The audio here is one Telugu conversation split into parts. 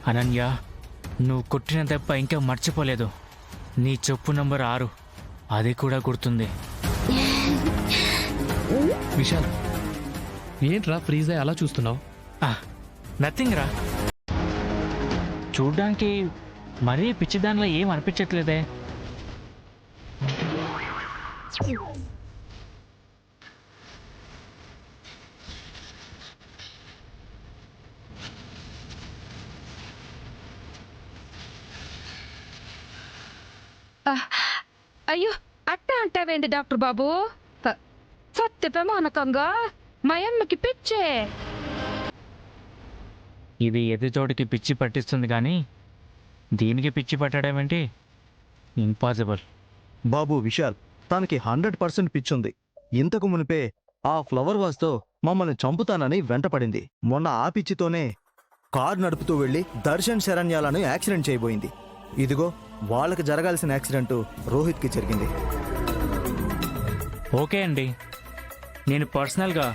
అనన్య, నువ్వు కొట్టిన దెబ్బ ఇంకా మర్చిపోలేదు. నీ చెప్పు నంబర్ 6, అది కూడా గుర్తుంది. విశాల్, ఏంట్రా ఫ్రీజ్ అయ్యి అలా చూస్తున్నావు? నథింగ్ రా. చూడ్డానికి మరీ పిచ్చిదానిలో ఏం అనిపించట్లేదే. అయ్యో, అట్ట అంటావేంటి డాక్టర్ బాబు? సత్య ప్రమాణకంగా మా అమ్మకి పిచ్చే. ఇది ఎదుటోడికి పిచ్చి పట్టిస్తుంది కానీ దీనికి పిచ్చి పట్టడం ఏంటి? ఇంపాసిబుల్. బాబు విశాల్, తనకి 100% పిచ్చుంది. ఇంతకు మునిపే ఆ ఫ్లవర్ వాజ్తో మమ్మల్ని చంపుతానని వెంటపడింది. మొన్న ఆ పిచ్చితోనే కారు నడుపుతూ వెళ్లి దర్శన్ శరణ్యాలను యాక్సిడెంట్ చేయబోయింది. ఇదిగో వాళ్ళకి జరగాల్సిన యాక్సిడెంట్ రోహిత్కి జరిగింది. ఓకే అండి, నేను పర్సనల్గా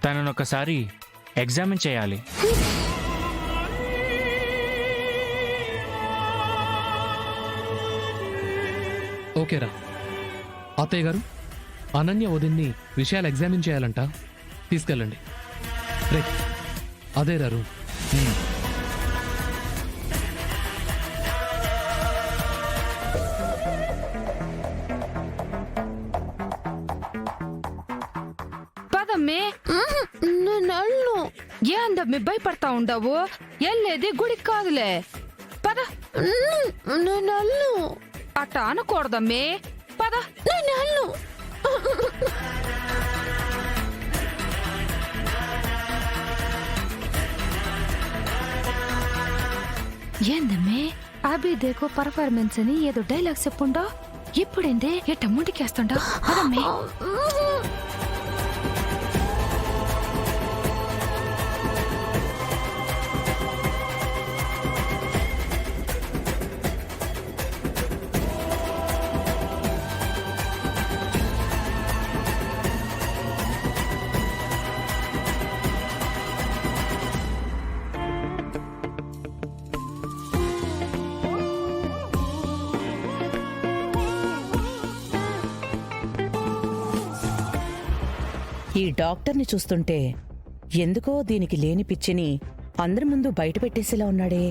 తనను ఒకసారి ఎగ్జామిన్ చేయాలి. ఓకేరా. అత్తయ్య గారు, అనన్య వదిన్ని విషయాలు ఎగ్జామిన్ చేయాలంట, తీసుకెళ్ళండి. రే, అదే రారు. పదమ్మే. ఏందమ్మి భయపడతా ఉండవు? ఎల్లేది గుడికి కాదులే, పద. అట్ట అనకూడదమ్మే, పద. ఏందమ్మే, అభి దేకో పర్ఫార్మెన్స్ అని ఏదో డైలాగ్ చెప్పుండో, ఇప్పుడేందే ఎట్ట ముందుకేస్తుండో? పదమ్మే. ఈ డాక్టర్ని చూస్తుంటే ఎందుకో దీనికి లేని పిచ్చిని అందరి ముందు బయట పెట్టేసేలా ఉన్నాడే.